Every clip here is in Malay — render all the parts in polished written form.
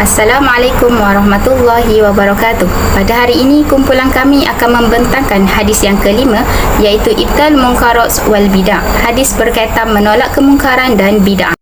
Assalamualaikum warahmatullahi wabarakatuh. Pada hari ini kumpulan kami akan membentangkan hadis yang kelima, iaitu ibtal munkarat wal bid'ah. Hadis berkaitan menolak kemungkaran dan bid'ah.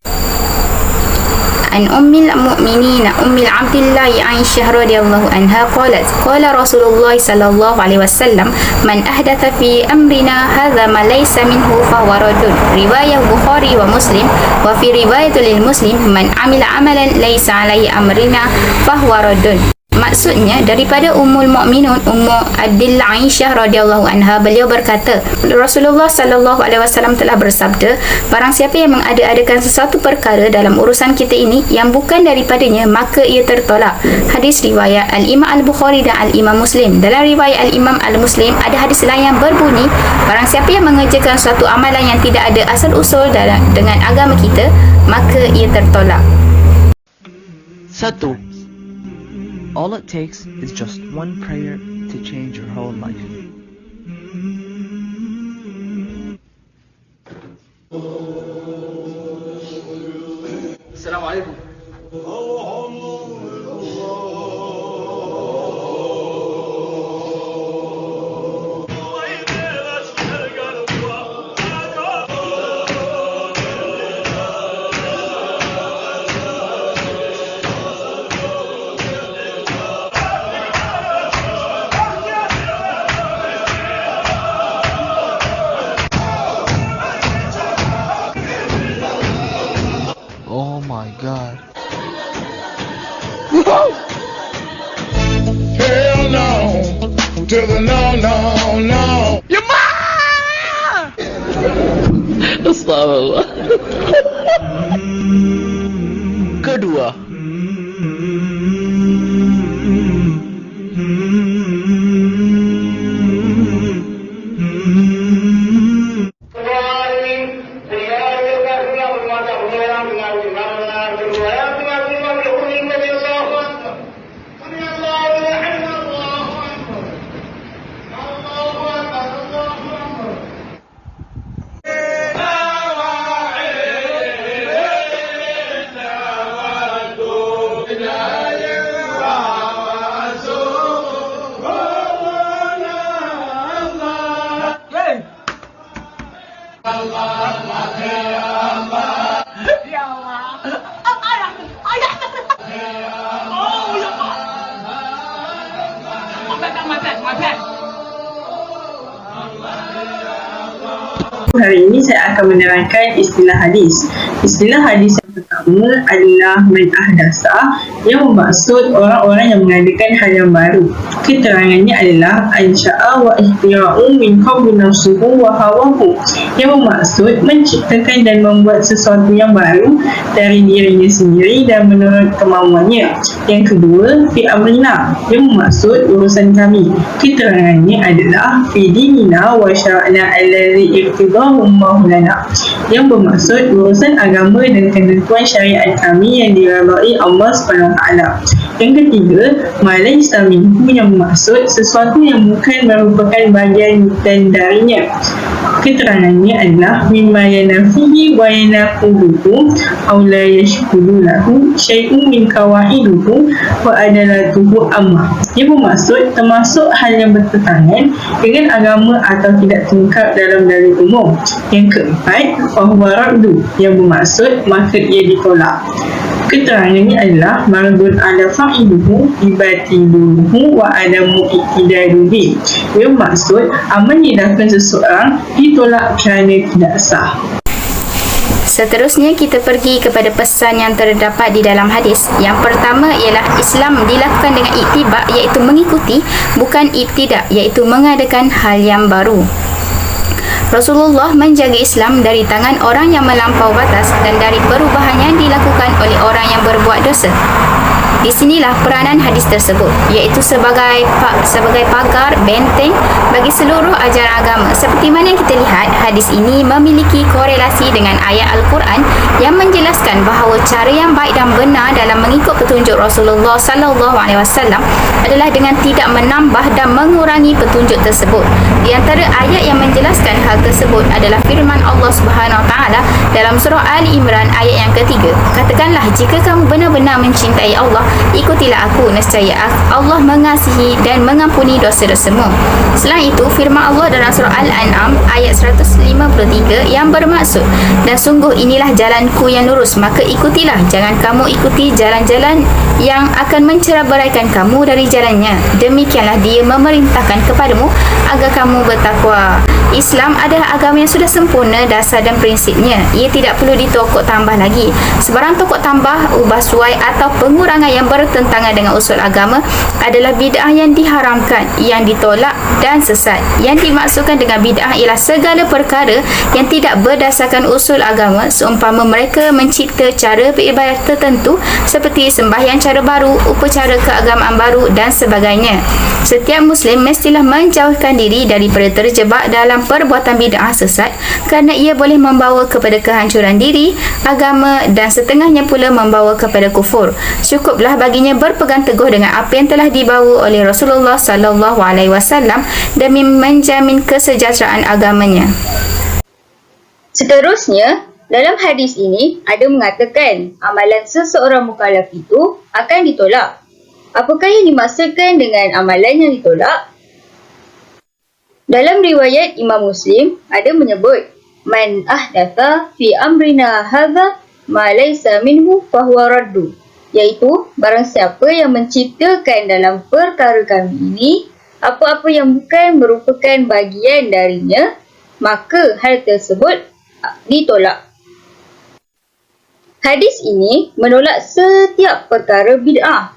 An ummil mu'minin ummil Abdillah Aisyah radhiyallahu anha qalat qala Rasulullah sallallahu alaihi wasallam man ahdatha fi amrina hadza ma laysa minhu fa huwa raddun. Riwayat Bukhari wa Muslim. Wa fi riwayatil Muslim man amila amalan laysa alaihi amrina fa huwa raddun. Maksudnya daripada Ummul Mukminun Ummu Abdillah Aisyah radhiyallahu anha, beliau berkata, Rasulullah sallallahu alaihi wasallam telah bersabda, barang siapa yang mengada-adakan sesuatu perkara dalam urusan kita ini yang bukan daripadanya, maka ia tertolak. Hadis riwayat Al-Imam Al-Bukhari dan Al-Imam Muslim. Dalam riwayat Al-Imam Al-Muslim ada hadis lain yang berbunyi, barang siapa yang mengerjakan suatu amalan yang tidak ada asal usul dengan agama kita, maka ia tertolak. 1. All it takes is just one prayer to change your whole life. Assalamualaikum. Oh my god. Hell no, to the no, no, no. Your mom! Astagfirullah. Kedua, Hari ini saya akan menerangkan istilah hadis. Istilah hadis yang pertama adalah man ahdasa, yang bermaksud orang-orang yang mengadakan hal yang baru. Keterangannya adalah ansya'a wa ihtira'u min qawli nafsuhu wa hawahu, yang bermaksud menciptakan dan membuat sesuatu yang baru dari dirinya sendiri dan menurut kemauannya. Yang kedua, fi amrina, yang bermaksud urusan kami. Keterangannya adalah fi dinina wa syara'na alladhi iqtidahu maulana, yang bermaksud urusan agama dan ketentuan syariat kami yang diridai Allah SWT. Yang ketiga, ma laysa minhu, yang bermaksud sesuatu yang bukan merupakan bagian dan darinya. Keterangannya adalah mimma yanafihi wa yanaquduhu aw la yashkudu lahu syai'un min qawaiduhu wa adalatuhu amma, yang bermaksud termasuk hal yang bertentangan dengan agama atau tidak terungkap dalam dalil umum. Yang keempat, fahuwa raddu, yang bermaksud maka ia ditolak. Keterangannya adalah mardun ala fa'iluhu ibatiluhu wa adamu iktidarubi, yang maksud amal yang dilakukan seseorang ditolak kerana tidak sah. Seterusnya kita pergi kepada pesan yang terdapat di dalam hadis. Yang pertama ialah Islam dilakukan dengan ittiba, iaitu mengikuti, bukan ibtida, iaitu mengadakan hal yang baru. Rasulullah menjaga Islam dari tangan orang yang melampau batas dan dari perubahan yang dilakukan oleh orang yang berbuat dosa. Di sinilah peranan hadis tersebut, iaitu sebagai pagar benteng bagi seluruh ajaran agama. Seperti mana yang kita lihat, hadis ini memiliki korelasi dengan ayat Al-Quran yang menjelaskan bahawa cara yang baik dan benar dalam mengikut petunjuk Rasulullah SAW adalah dengan tidak menambah dan mengurangi petunjuk tersebut. Di antara ayat yang menjelaskan hal tersebut adalah firman Allah Subhanahu Wa Taala dalam surah Ali Imran ayat yang ketiga. Katakanlah, jika kamu benar-benar mencintai Allah, Allah, ikutilah aku, nescaya Allah mengasihi dan mengampuni dosa-dosamu. Selain itu, firman Allah dalam surah Al-An'am ayat 153 yang bermaksud, dan sungguh inilah jalanku yang lurus, maka ikutilah, jangan kamu ikuti jalan-jalan yang akan menceraiberaikan kamu dari jalannya. Demikianlah dia memerintahkan kepadamu agar kamu bertakwa. Islam adalah agama yang sudah sempurna dasar dan prinsipnya. Ia tidak perlu ditokok tambah lagi. Sebarang tokok tambah, ubah suai atau pengurangan yang bertentangan dengan usul agama adalah bid'ah yang diharamkan, yang ditolak dan sesat. Yang dimaksudkan dengan bid'ah ialah segala perkara yang tidak berdasarkan usul agama, seumpama mereka mencipta cara beribadat tertentu seperti sembahyang cara baru, upacara keagamaan baru dan sebagainya. Setiap Muslim mestilah menjauhkan diri daripada terjebak dalam perbuatan bid'ah sesat kerana ia boleh membawa kepada kehancuran diri, agama dan setengahnya pula membawa kepada kufur. Cukuplah baginya berpegang teguh dengan apa yang telah dibawa oleh Rasulullah sallallahu alaihi wasallam demi menjamin kesejahteraan agamanya. Seterusnya, dalam hadis ini ada mengatakan amalan seseorang mukallaf itu akan ditolak. Apakah yang dimaksudkan dengan amalan yang ditolak? Dalam riwayat Imam Muslim ada menyebut, man ahdatha fi amrina hadza ma laysa minhu fahuwa raddu, iaitu barang siapa yang menciptakan dalam perkara kami ini apa-apa yang bukan merupakan bagian darinya, maka hal tersebut ditolak. Hadis ini menolak setiap perkara bid'ah.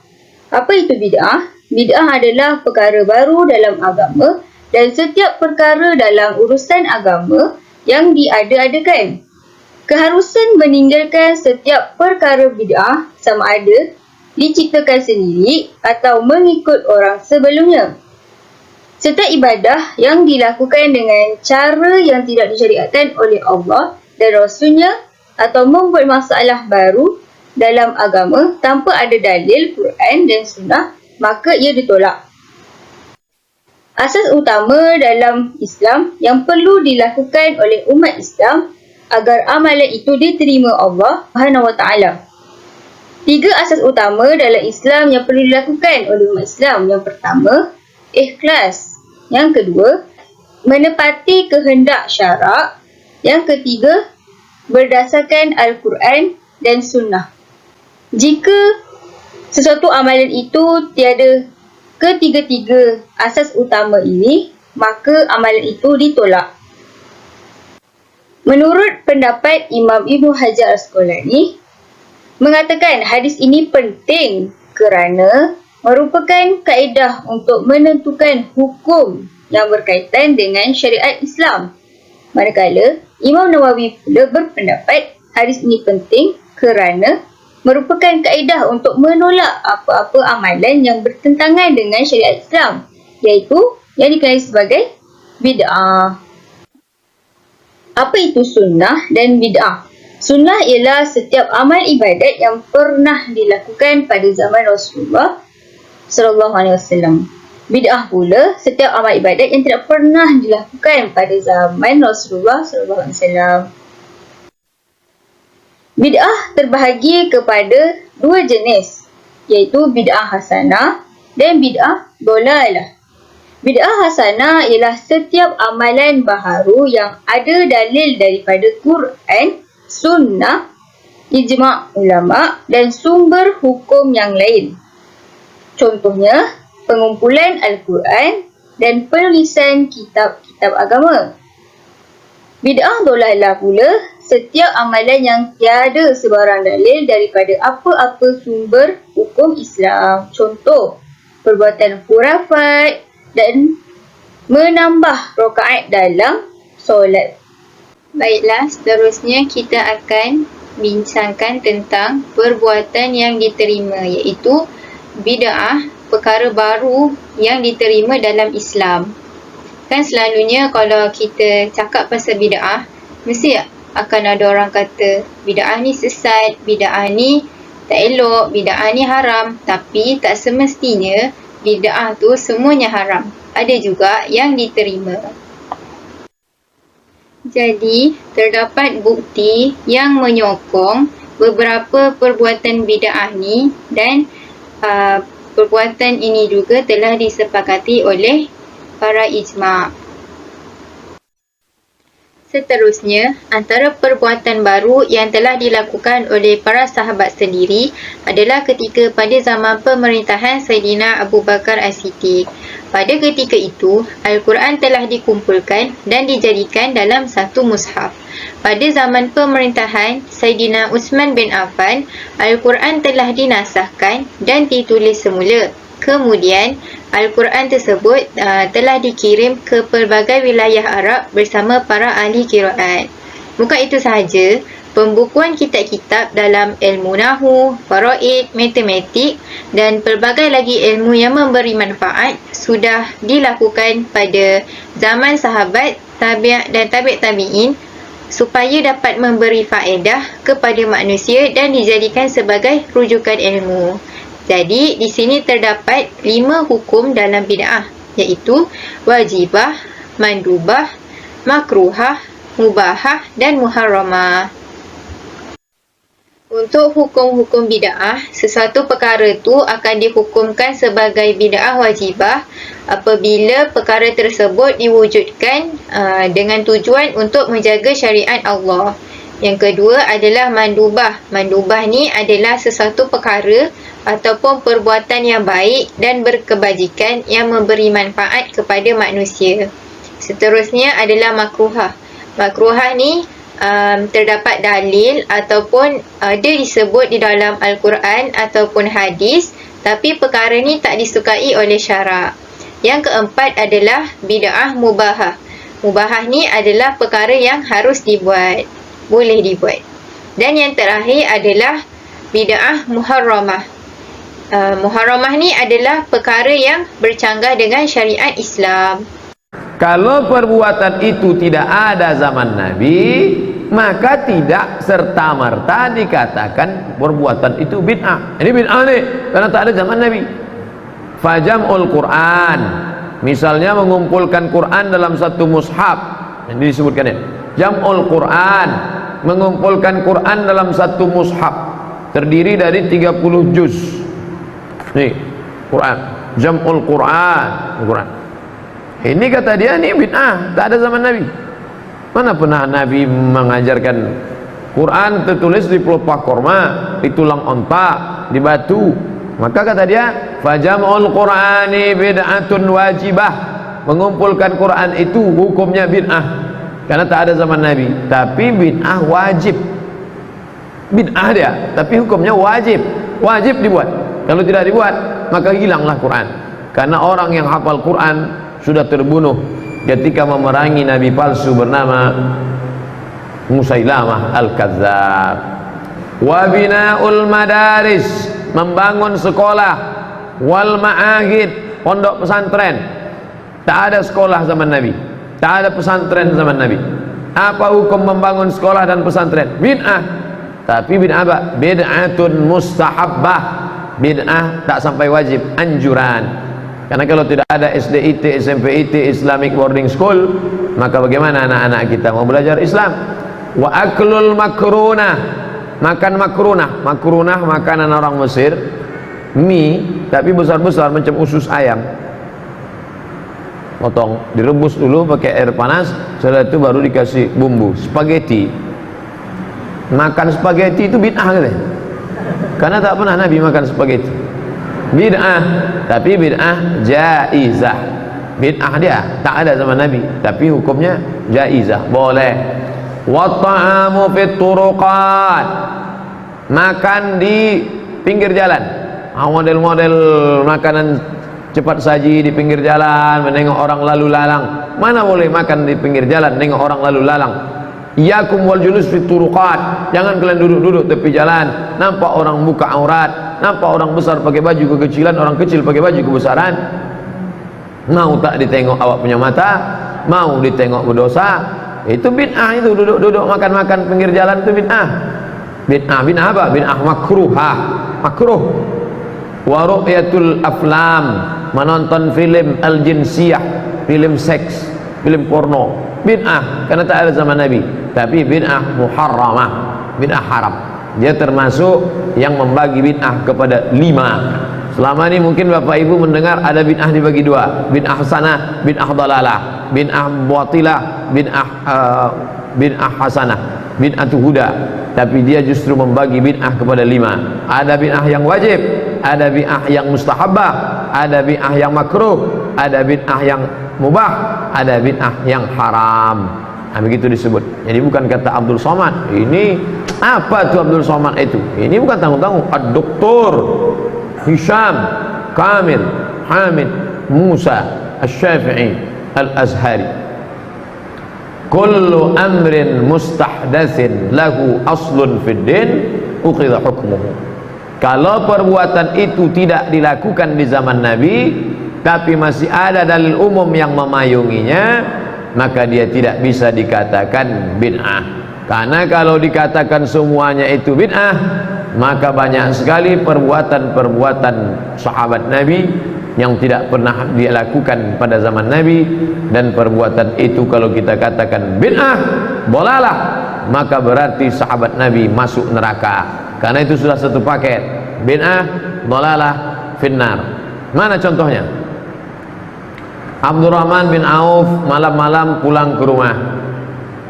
Apa itu bid'ah? Bid'ah adalah perkara baru dalam agama dan setiap perkara dalam urusan agama yang diada-adakan. Keharusan meninggalkan setiap perkara bid'ah sama ada diciptakan sendiri atau mengikut orang sebelumnya. Setiap ibadah yang dilakukan dengan cara yang tidak disyariatkan oleh Allah dan Rasulnya atau membuat masalah baru dalam agama tanpa ada dalil Quran dan Sunnah, maka ia ditolak. Asas utama dalam Islam yang perlu dilakukan oleh umat Islam agar amalan itu diterima Allah Subhanahu wa taala. 3 asas utama dalam Islam yang perlu dilakukan oleh umat Islam. Yang pertama, ikhlas. Yang kedua, menepati kehendak syarak. Yang ketiga, berdasarkan Al-Quran dan Sunnah. Jika sesuatu amalan itu tiada ketiga-tiga asas utama ini, maka amalan itu ditolak. Menurut pendapat Imam Ibn Hajar Asqalani, mengatakan hadis ini penting kerana merupakan kaedah untuk menentukan hukum yang berkaitan dengan syariat Islam. Manakala Imam Nawawi pula berpendapat hadis ini penting kerana merupakan kaedah untuk menolak apa-apa amalan yang bertentangan dengan syariat Islam, iaitu yang dikenali sebagai bid'ah. Apa itu sunnah dan bid'ah? Sunnah ialah setiap amal ibadat yang pernah dilakukan pada zaman Rasulullah sallallahu alaihi wasallam. Bid'ah pula setiap amal ibadat yang tidak pernah dilakukan pada zaman Rasulullah sallallahu alaihi wasallam. Bid'ah terbahagi kepada 2 jenis, iaitu bid'ah hasanah dan bid'ah dolalah. Bid'ah hasanah ialah setiap amalan baharu yang ada dalil daripada Quran, Sunnah, ijma' ulama' dan sumber hukum yang lain. Contohnya, pengumpulan Al-Quran dan penulisan kitab-kitab agama. Bid'ah dolalah pula setiap amalan yang tiada sebarang dalil daripada apa-apa sumber hukum Islam. Contoh, perbuatan khurafat dan menambah rakaat dalam solat. Baiklah, seterusnya kita akan bincangkan tentang perbuatan yang diterima, iaitu bid'ah, perkara baru yang diterima dalam Islam. Kan selalunya kalau kita cakap pasal bid'ah, mesti akan ada orang kata bid'ah ni sesat, bid'ah ni tak elok, bid'ah ni haram. Tapi tak semestinya bid'ah tu semuanya haram. Ada juga yang diterima. Jadi, terdapat bukti yang menyokong beberapa perbuatan bid'ah ni dan Perbuatan ini juga telah disepakati oleh para ijma'. Seterusnya, antara perbuatan baru yang telah dilakukan oleh para sahabat sendiri adalah ketika pada zaman pemerintahan Saidina Abu Bakar As-Siddiq. Pada ketika itu, Al-Quran telah dikumpulkan dan dijadikan dalam satu mushaf. Pada zaman pemerintahan Saidina Uthman bin Affan, Al-Quran telah dinasahkan dan ditulis semula. Kemudian, Al-Quran tersebut telah dikirim ke pelbagai wilayah Arab bersama para ahli qiraat. Bukan itu sahaja, pembukuan kitab-kitab dalam ilmu nahu, faraid, matematik dan pelbagai lagi ilmu yang memberi manfaat sudah dilakukan pada zaman sahabat, tabi' dan tabi'in supaya dapat memberi faedah kepada manusia dan dijadikan sebagai rujukan ilmu. Jadi, di sini terdapat 5 hukum dalam bid'ah, iaitu wajibah, mandubah, makruhah, mubahah dan muharramah. Untuk hukum-hukum bid'ah, sesuatu perkara itu akan dihukumkan sebagai bid'ah wajibah apabila perkara tersebut diwujudkan dengan tujuan untuk menjaga syariat Allah. Yang kedua adalah mandubah. Mandubah ni adalah sesuatu perkara ataupun perbuatan yang baik dan berkebajikan yang memberi manfaat kepada manusia. Seterusnya adalah makruhah. Makruhah ni terdapat dalil ataupun ada disebut di dalam Al-Quran ataupun hadis, tapi perkara ni tak disukai oleh syarak. Yang keempat adalah bid'ah mubahah. Mubahah ni adalah perkara yang harus dibuat, boleh dibuat. Dan yang terakhir adalah bid'ah muharramah. Muharramah ni adalah perkara yang bercanggah dengan syariat Islam. Kalau perbuatan itu tidak ada zaman Nabi, maka tidak serta-merta dikatakan perbuatan itu bid'ah. Ini bid'ah nih, karena tak ada zaman Nabi. Fajam'ul Quran, misalnya mengumpulkan Quran dalam satu mushaf, ini disebutkan ya. Jam'ul Quran, mengumpulkan Quran dalam satu mushaf, terdiri dari 30 juz. Nih, Quran, Jam'ul Quran, Quran. Ini kata dia, ini bid'ah, tak ada zaman Nabi. Mana pernah Nabi mengajarkan Quran tertulis di pelupa korma, di tulang onta, di batu. Maka kata dia, fajam'ul Qur'ani bid'atun wajibah. Mengumpulkan Quran itu hukumnya bid'ah, karena tak ada zaman Nabi. Tapi bid'ah wajib. Bid'ah dia, tapi hukumnya wajib. Wajib dibuat. Kalau tidak dibuat, maka hilanglah Quran. Karena orang yang hafal Quran sudah terbunuh ketika memerangi nabi palsu bernama Musailamah Al-Kadzdzab. Wa bina'ul madaris, membangun sekolah, wal ma'ahid, pondok pesantren. Tak ada sekolah zaman Nabi, tak ada pesantren zaman Nabi. Apa hukum membangun sekolah dan pesantren? Bid'ah. Tapi bid'ah apa? Bid'atun mustahabbah. Bid'ah tak sampai wajib, anjuran. Karena kalau tidak ada SDIT, SMPIT, Islamic Boarding School, maka bagaimana anak-anak kita mau belajar Islam? Wa aklul makrunah, makan makrunah. Makrunah makanan orang Mesir, mie tapi besar-besar macam usus ayam. Potong, direbus dulu pakai air panas, setelah itu baru dikasih bumbu. Spaghetti. Makan spaghetti itu bid'ah katanya. Karena tak pernah Nabi makan spaghetti. Bid'ah, tapi bid'ah jaizah. Bid'ah dia tak ada zaman Nabi, tapi hukumnya jaizah, boleh. Wa ta'amu fit turuqat, makan di pinggir jalan. Model-model makanan cepat saji di pinggir jalan, menengok orang lalu lalang. Mana boleh makan di pinggir jalan, nengok orang lalu lalang. Iyakum wal julus fit turuqat, jangan kalian duduk-duduk tepi jalan, nampak orang buka aurat, nampak orang besar pakai baju kekecilan, orang kecil pakai baju kebesaran. Mau tak ditengok awak punya mata, mau ditengok berdosa. Itu bid'ah, itu duduk-duduk makan-makan pinggir jalan itu bid'ah. Bid'ah apa? Bid'ah makruhah, makruh. Wa ru'yatul aflam, menonton film al-jinsiyah, film seks, film porno, bid'ah, karena tak ada zaman Nabi. Tapi bid'ah muharramah, bid'ah haram. Dia termasuk yang membagi bid'ah kepada 5. Selama ini mungkin Bapak Ibu mendengar ada bid'ah dibagi dua, bid'ah hasanah, bid'ah dalalah, bid'ah batilah, bid'ah hasanah, bid'atu huda. Tapi dia justru membagi bid'ah kepada 5. Ada bid'ah yang wajib, ada bid'ah yang mustahabah, ada bid'ah yang makruh, ada bid'ah yang mubah, ada bid'ah yang haram. Nah, begitu disebut. Jadi bukan kata Abdul Somad. Ini apa tuh Abdul Somad itu? Ini bukan tanggung-tanggung. Ad-Doktor Hisham Kamil Hamid Musa Asy-Syafi'i Al-Azhari. Kullu amrin mustahdatsin lahu aslun fid din ukhidha hukmuhu. Kalau perbuatan itu tidak dilakukan di zaman Nabi tapi masih ada dalil umum yang memayunginya, maka dia tidak bisa dikatakan bid'ah. Karena kalau dikatakan semuanya itu bid'ah, maka banyak sekali perbuatan-perbuatan sahabat Nabi yang tidak pernah dia lakukan pada zaman Nabi, dan perbuatan itu kalau kita katakan bid'ah, dolalah, maka berarti sahabat Nabi masuk neraka. Karena itu sudah satu paket, bid'ah, dolalah, finnar. Mana contohnya? Abdurrahman bin Auf malam-malam pulang ke rumah.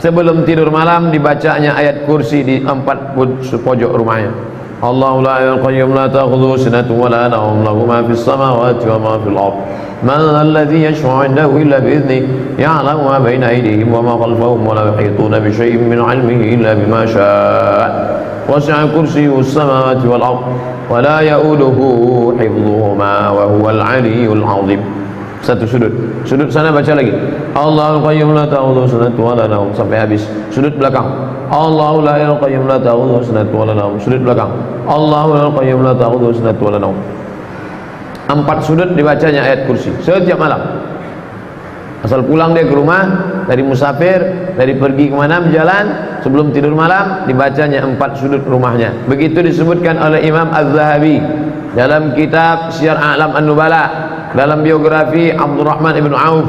Sebelum tidur malam dibacanya ayat kursi di 4 pojok rumahnya. Allahu la ilaha qayyum la ta'khudhuhu sinatun wa la nawm lahu ma fis samawati wa ma fil ard. Man alladhi yashfa'u 'indahu illa bi idhnihi ya'lamu ma bayna aydihim wa ma khalfahum wa la yuhituna bi shay'in min 'ilmihi illa bima sha'a. Wasi'a kursiyyuhu as-samawati wal ard wa la ya'uduhu hifdhuhuma wa huwal 'aliyyul 'azim. Satu sudut sana baca lagi Allahul qayyum la ta'khudhuhu sinatun wa la nawm sampai habis. Sudut belakang Allahu la ilaha qayyum la ta'khudhuhu sinatun wa la nawm. Sudut belakang Allahu la qayyum la ta'khudhuhu sinatun wa la nawm. 4 sudut dibacanya ayat kursi setiap malam. Asal pulang dia ke rumah dari musafir, dari pergi kemana berjalan, sebelum tidur malam dibacanya 4 sudut rumahnya. Begitu disebutkan oleh Imam Az-Zahabi dalam kitab Syiar A'lam An-Nubala, dalam biografi Abdurrahman ibn Auf.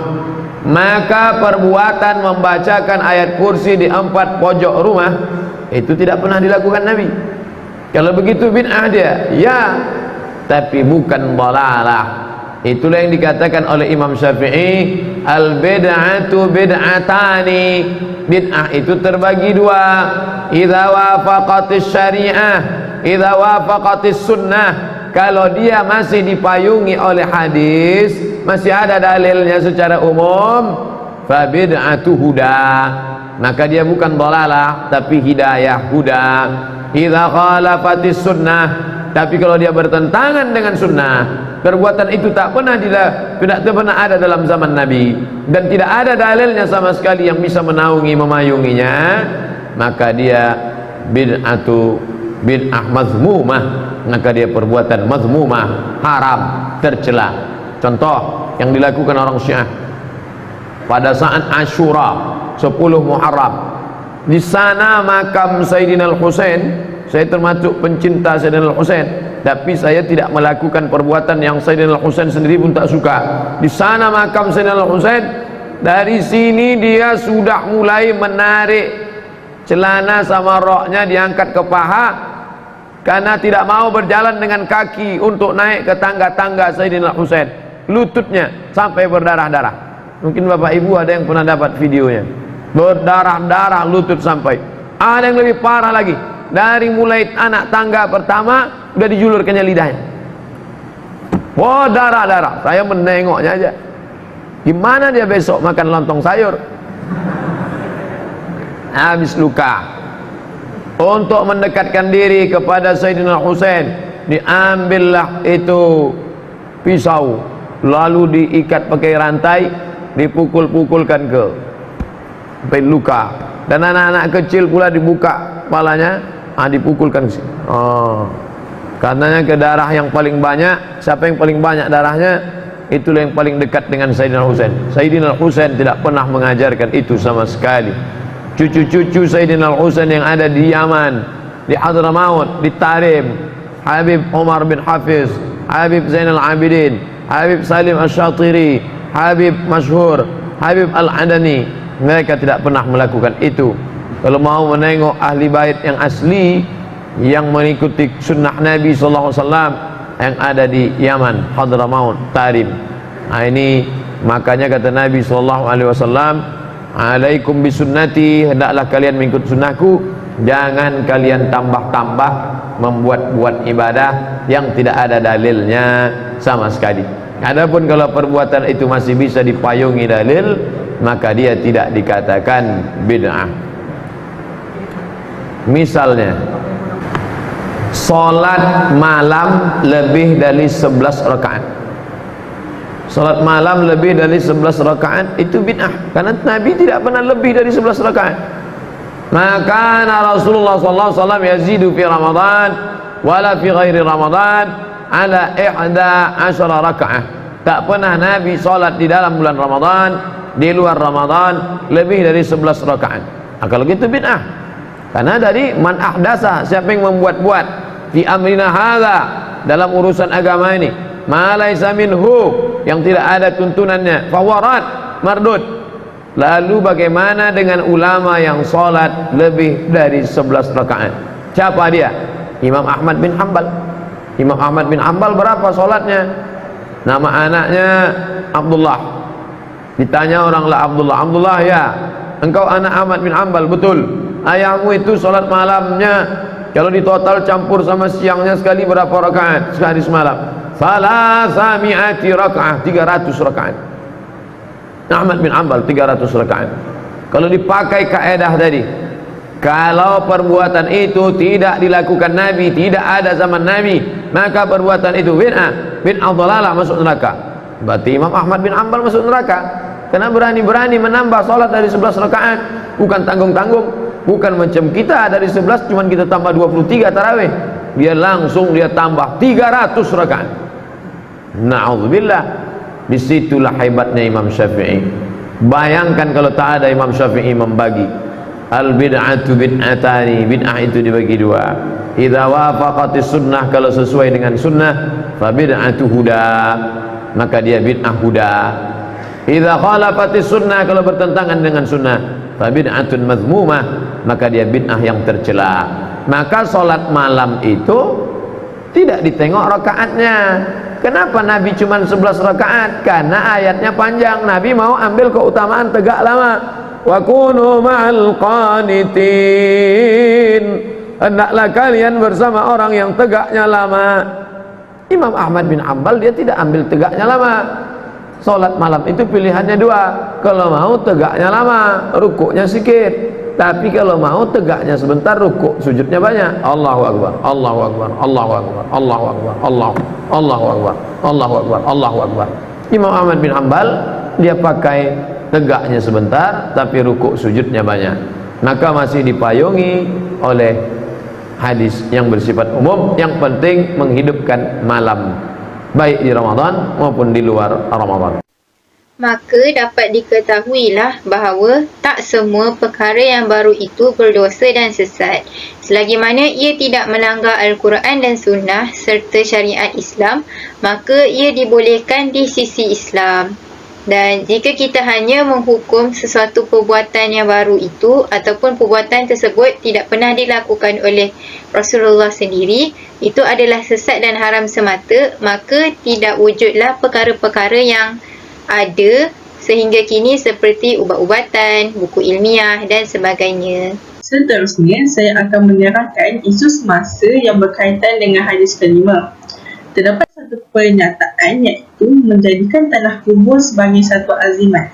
Maka perbuatan membacakan ayat kursi di 4 pojok rumah itu tidak pernah dilakukan Nabi. Kalau begitu bid'ah dia, ya, tapi bukan dhalalah. Itulah yang dikatakan oleh Imam Syafi'i, al-bid'atu bid'atani. Bid'ah itu terbagi 2. Idza wafaqatis syari'ah, idza wafaqatis sunnah. Kalau dia masih dipayungi oleh hadis, masih ada dalilnya secara umum, fa bid'atu huda, maka dia bukan dhalalah tapi hidayah, huda. Idza khalafatis sunnah, tapi kalau dia bertentangan dengan sunnah, perbuatan itu tidak pernah ada dalam zaman Nabi dan tidak ada dalilnya sama sekali yang bisa menaungi memayunginya, maka dia bid'ah mazmumah, maka dia perbuatan mazmumah, haram, tercela. Contoh yang dilakukan orang Syiah pada saat Asyura 10 Muharram, di sana makam Sayyidina Al-Husain. Saya termasuk pencinta Sayyidina Al-Husain, tapi saya tidak melakukan perbuatan yang Sayyidina Al-Husain sendiri pun tak suka. Di sana makam Sayyidina Al-Husain, dari sini dia sudah mulai menarik celana sama roknya diangkat ke paha karena tidak mau berjalan dengan kaki untuk naik ke tangga-tangga Sayyidina Al-Husain. Lututnya sampai berdarah-darah. Mungkin Bapak Ibu ada yang pernah dapat videonya. Berdarah-darah lutut sampai. Ada yang lebih parah lagi. Dari mulai anak tangga pertama udah dijulurkannya lidahnya. Wah, darah-darah. Saya menengoknya aja. Gimana dia besok makan lontong sayur? Habis luka. Untuk mendekatkan diri kepada Sayyidina Husain, diambillah itu pisau, lalu diikat pakai rantai, dipukul-pukulkan ke sampai luka. Dan anak-anak kecil pula dibuka kepalanya, dipukulkan ke sini. Karenanya ke darah yang paling banyak, siapa yang paling banyak darahnya, itulah yang paling dekat dengan Sayyidina Husain. Sayyidina Husain tidak pernah mengajarkan itu sama sekali. Cucu-cucu Sayyidina Husain yang ada di Yaman, di Hadramaut, di Tarim, Habib Umar bin Hafiz, Habib Zainal Abidin, Habib Salim Asy-Syatiri, Habib Masyhur, Habib Al-Adani, mereka tidak pernah melakukan itu. Kalau mau menengok ahli bait yang asli, yang mengikuti sunnah Nabi SAW, yang ada di Yaman, Hadramaut, Tarim. Nah, ini makanya kata Nabi SAW, alaikum bisunnati, hendaklah kalian mengikut sunnahku, jangan kalian tambah-tambah membuat-buat ibadah yang tidak ada dalilnya sama sekali. Adapun kalau perbuatan itu masih bisa dipayungi dalil, maka dia tidak dikatakan bid'ah. Misalnya, salat malam lebih dari 11 rakaat. Salat malam lebih dari 11 rakaat itu bid'ah, karena Nabi tidak pernah lebih dari 11 rakaat. Maka Rasulullah SAW yazidu fi Ramadan wala fi ghairi Ramadan ala 11 rakaat. Tak pernah Nabi salat di dalam bulan Ramadan, di luar Ramadan lebih dari 11 rakaat. Nah, kalau gitu bid'ah. Karena dari man ahdasa, siapa yang membuat-buat fi amrina hadza, dalam urusan agama ini, ma laisa minhu, yang tidak ada tuntunannya, fawarat mardud. Lalu bagaimana dengan ulama yang salat lebih dari 11 rakaat? Siapa dia? Imam Ahmad bin Hanbal. Imam Ahmad bin Hanbal berapa salatnya? Nama anaknya Abdullah. Ditanya orang lah, Abdullah, ya, engkau anak Ahmad bin Hanbal? Betul. Ayahmu itu salat malamnya kalau ditotal campur sama siangnya sekali berapa rakaat sehari semalam? Salasami'ati rakaat, 300 rakaat. Ahmad bin Hanbal 300 rakaat. Kalau dipakai kaedah tadi, kalau perbuatan itu tidak dilakukan Nabi, tidak ada zaman Nabi, maka perbuatan itu bid'ah, bid'ah dhalalah, masuk neraka. Berarti Imam Ahmad bin Hanbal masuk neraka karena berani-berani menambah salat dari 11 rakaat, bukan tanggung-tanggung, bukan macam kita dari 11 cuman kita tambah 23 tarawih. Dia langsung dia tambah 300 rakaat. Na'udzubillah. Disitulah hebatnya Imam Syafi'i. Bayangkan kalau tak ada Imam Syafi'i membagi al bid'atu bid'atani, bid'ah itu dibagi dua. Idza wafaqatis sunnah, kalau sesuai dengan sunnah, fa bid'atu huda, maka dia bid'ah huda. Idza khalafatis sunnah, kalau bertentangan dengan sunnah, fa bid'atun madhmumah, maka dia bid'ah yang tercela. Maka salat malam itu tidak ditengok rakaatnya. Kenapa Nabi cuma 11 rakaat? Karena ayatnya panjang. Nabi mau ambil keutamaan tegak lama. Wa kunu ma'al qanitin, hendaklah kalian bersama orang yang tegaknya lama. Imam Ahmad bin Hanbal dia tidak ambil tegaknya lama. Salat malam itu pilihannya dua. Kalau mau tegaknya lama, rukuknya sedikit. Tapi kalau mau tegaknya sebentar, rukuk sujudnya banyak. Allahu Akbar, Allahu Akbar, Allahu Akbar, Allahu Akbar, Allahu Akbar, Allahu Akbar, Allahu Akbar. Imam Ahmad bin Hanbal dia pakai tegaknya sebentar tapi rukuk sujudnya banyak. Maka masih dipayungi oleh hadis yang bersifat umum, yang penting menghidupkan malam, baik di Ramadan maupun di luar Ramadan. Maka dapat diketahuilah bahawa tak semua perkara yang baru itu berdosa dan sesat, selagi mana ia tidak melanggar Al-Quran dan Sunnah serta syariat Islam, maka ia dibolehkan di sisi Islam. Dan jika kita hanya menghukum sesuatu perbuatan yang baru itu, ataupun perbuatan tersebut tidak pernah dilakukan oleh Rasulullah sendiri, itu adalah sesat dan haram semata, maka tidak wujudlah perkara-perkara yang ada sehingga kini seperti ubat-ubatan, buku ilmiah dan sebagainya. Seterusnya, saya akan menyerahkan isu semasa yang berkaitan dengan hadis kelima. Terdapat satu pernyataan, iaitu menjadikan tanah kubur sebagai satu azimat.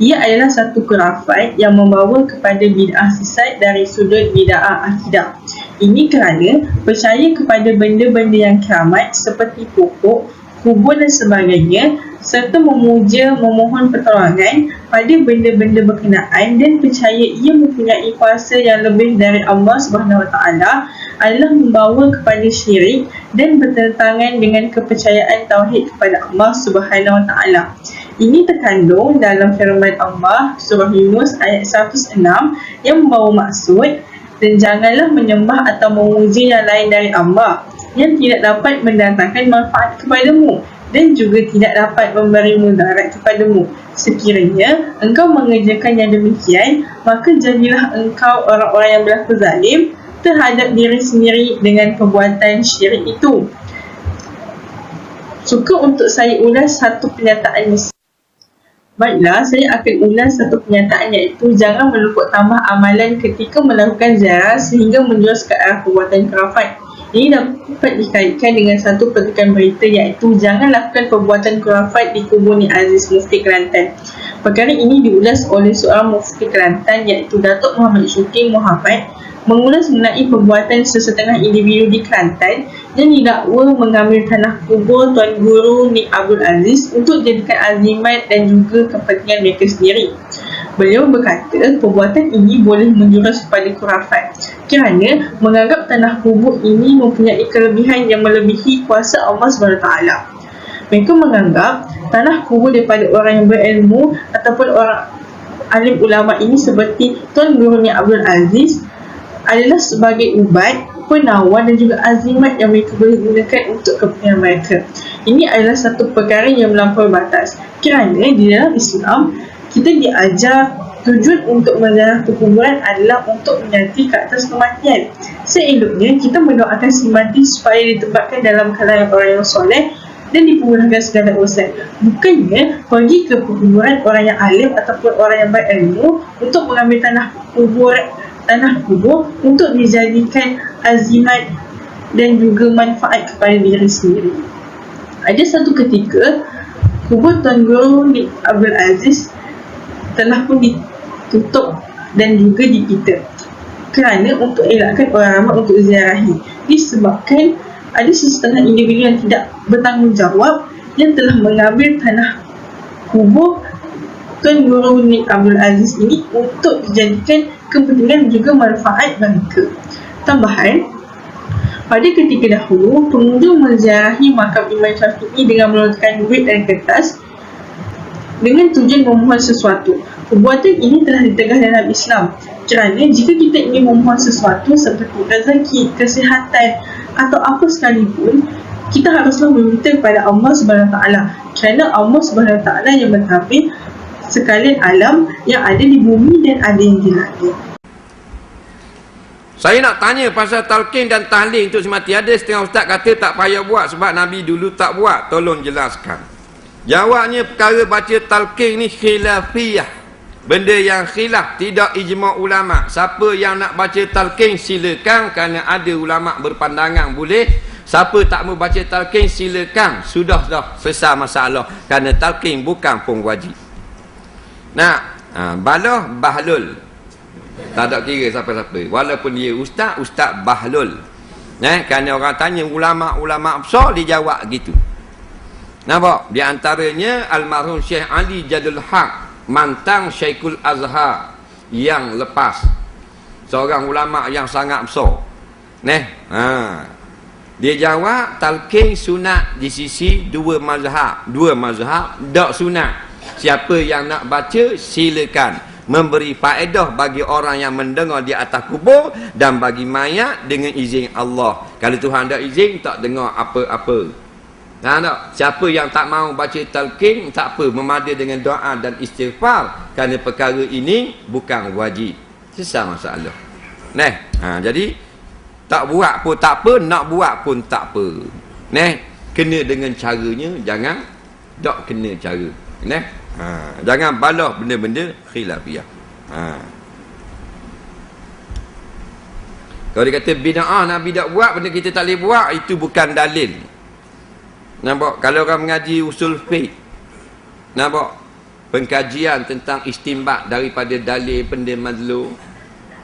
Ia adalah satu khurafat yang membawa kepada bid'ah sesat dari sudut bid'ah akidah. Ini kerana percaya kepada benda-benda yang keramat seperti pokok, kubur dan sebagainya, serta memohon pertolongan pada benda-benda berkenaan dan percaya ia mempunyai kuasa yang lebih dari Allah SWT adalah membawa kepada syirik dan bertentangan dengan kepercayaan tauhid kepada Allah SWT. Ini terkandung dalam firman Allah surah Yunus ayat 106 yang membawa maksud, dan janganlah menyembah atau memuji yang lain dari Allah yang tidak dapat mendatangkan manfaat kepadamu dan juga tidak dapat memberi mudarat kepadamu. Sekiranya engkau mengerjakan yang demikian, maka jadilah engkau orang-orang yang berlaku zalim terhadap diri sendiri dengan perbuatan syirik itu. Suka untuk saya ulas satu pernyataan ni. Baiklah, saya akan ulas satu pernyataan, iaitu jangan meluput tambah amalan ketika melakukan ziarah sehingga menjurus ke arah perbuatan khurafat. Ini dapat dikaitkan dengan satu petikan berita, iaitu jangan lakukan perbuatan khurafat di kubur Nik Aziz, Mufti Kelantan. Perkara ini diulas oleh seorang Mufti Kelantan, iaitu Datuk Muhammad Syuki Muhammad, mengulas mengenai perbuatan sesetengah individu di Kelantan yang didakwa mengambil tanah kubur Tuan Guru Nik Abdul Aziz untuk dijadikan azimat dan juga kepentingan mereka sendiri. Beliau berkata perbuatan ini boleh menjurus kepada khurafat kerana menganggap tanah kubur ini mempunyai kelebihan yang melebihi kuasa Allah SWT. Mereka menganggap tanah kubur daripada orang yang berilmu ataupun orang alim ulama ini seperti Tuan Guru Nik Abdul Aziz adalah sebagai ubat, penawar dan juga azimat yang mereka boleh gunakan untuk kepentingan mereka. Ini adalah satu perkara yang melampaui batas kerana di dalam Islam kita diajar tujuan untuk menziarah kuburan adalah untuk menyati ke atas kematian. Seeloknya kita mendoakan si mati supaya ditempatkan dalam kalangan orang yang soleh dan dipermudahkan segala urusan. Bukannya pergi ke kuburan orang yang alim ataupun orang yang berilmu untuk mengambil tanah kubur untuk dijadikan azimat dan juga manfaat kepada diri sendiri. Ada satu ketika kubur Tuan Guru Nik Abdul Aziz telah pun ditutup dan juga dipita kerana untuk elakkan orang ramai untuk ziarahi, disebabkan ada sesetengah individu yang tidak bertanggungjawab yang telah mengambil tanah kubur Tuan Guru Nik Abdul Aziz ini untuk dijadikan kepentingan juga manfaat mereka. Tambahan, pada ketika dahulu, pengunjung menziarahi makam Imam Syafi'i dengan meletakkan duit dan kertas dengan tujuan memohon sesuatu. Perbuatan ini telah ditegah dalam Islam kerana jika kita ingin memohon sesuatu seperti rezeki, kesihatan atau apa sekalipun, kita haruslah meminta kepada Allah SWT kerana Allah SWT yang mentadbir sekalian alam yang ada di bumi dan ada yang di langit. Saya nak tanya pasal talqin dan tahlil untuk semati. Ada setengah ustaz kata tak payah buat sebab Nabi dulu tak buat. Tolong jelaskan. Jawabnya perkara baca talqin ni khilafiyah. Benda yang khilaf, tidak ijma' ulama'. Siapa yang nak baca talqin silakan kerana ada ulama' berpandangan boleh. Siapa tak mau baca talqin silakan. Sudah selesai masalah. Kerana talqin bukan pun wajib. Nah, balah bahlul. Tak ada kira siapa-siapa. Walaupun dia ustaz bahlul. Kerana orang tanya ulama' besar, dia jawab gitu. Nampak? Di antaranya almarhum Syekh Ali Jadul Haq, mantan Syekhul Azhar yang lepas. Seorang ulama' yang sangat besar. Dia jawab talqin sunat di sisi dua mazhab tak sunat. Siapa yang nak baca silakan, memberi faedah bagi orang yang mendengar di atas kubur dan bagi mayat dengan izin Allah. Kalau Tuhan tak izin, tak dengar apa-apa. Tak? Siapa yang tak mau baca talqin, tak apa, memada dengan doa dan istighfar kerana perkara ini bukan wajib. Selesai masalah. Jadi tak buat pun tak apa, nak buat pun tak apa. Kena dengan caranya, jangan tak kena cara. Jangan balah benda-benda khilafiyah. Kalau dia kata bid'ah Nabi tak buat, benda kita tak boleh buat, itu bukan dalil. Nampak? Kalau orang mengaji usul fiqh, nampak? Pengkajian tentang istinbat daripada dalil benda madlul.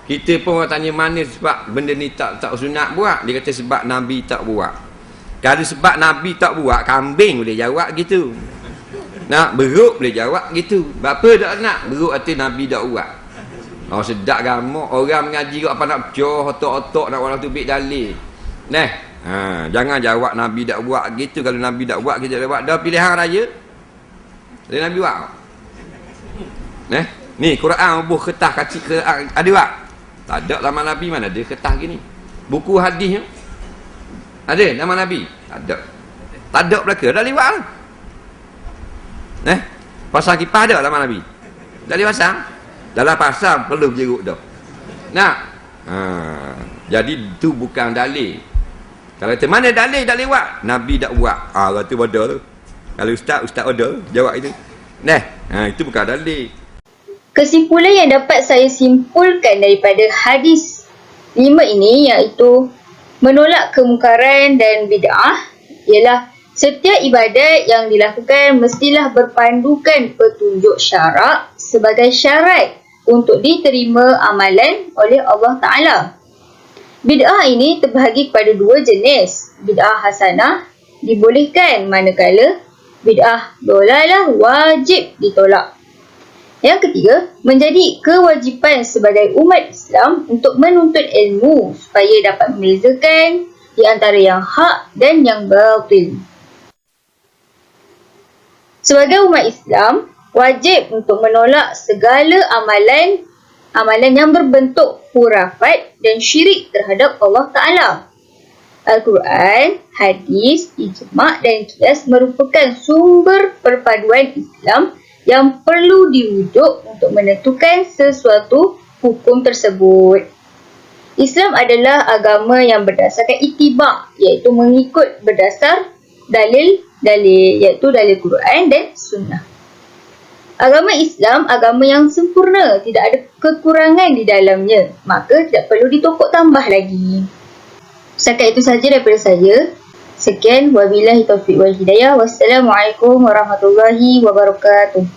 Kita pun orang tanya mana sebab benda ni tak sunat buat. Dia kata sebab Nabi tak buat. Kalau sebab Nabi tak buat, kambing boleh jawab gitu. Beruk boleh jawab gitu. Apa tak nak? Beruk arti Nabi tak buat. Sedap gamak. Orang mengaji apa nak pecoh, otak-otak nak orang tu bik dalil. Jangan jawab Nabi tak buat gitu. Kalau Nabi tak buat, kita tak buat. Dah pilihan raya. Ada Nabi buat. Ni Quran bubuh kertas kacik ada buat? Tak ada lama Nabi, mana ada kertas gini. Buku hadis ada nama Nabi? Tak ada. Tak ada belaka. Dah lewat lah. Pasal kipas ada lama Nabi? Tak boleh pasang? Dalam pasang perlu jeruk dah. Jadi itu bukan dalil. Kalau kata mana dalil tak lewat, Nabi tak buat. Kata bodoh tu. Kalau ustaz bodoh jawab itu. Itu bukan dalil. Kesimpulan yang dapat saya simpulkan daripada hadis 5 ini iaitu menolak kemungkaran dan bid'ah ialah setiap ibadat yang dilakukan mestilah berpandukan petunjuk syarak sebagai syarat untuk diterima amalan oleh Allah Ta'ala. Bid'ah ini terbahagi kepada 2 jenis. Bid'ah hasanah dibolehkan manakala bid'ah dolalah wajib ditolak. Yang ketiga, menjadi kewajipan sebagai umat Islam untuk menuntut ilmu supaya dapat membezakan di antara yang hak dan yang batil. Sebagai umat Islam, wajib untuk menolak segala amalan yang berbentuk khurafat dan syirik terhadap Allah Ta'ala. Al-Quran, hadis, ijma' dan qiyas merupakan sumber perpaduan Islam yang perlu dirujuk untuk menentukan sesuatu hukum tersebut. Islam adalah agama yang berdasarkan ittiba', iaitu mengikut berdasar dalil-dalil, iaitu dalil Quran dan Sunnah. Agama Islam agama yang sempurna, tidak ada kekurangan di dalamnya, maka tidak perlu ditokok tambah lagi. Setakat itu sahaja daripada saya. Sekian, wabillahi taufiq wal hidayah. Wassalamualaikum warahmatullahi wabarakatuh.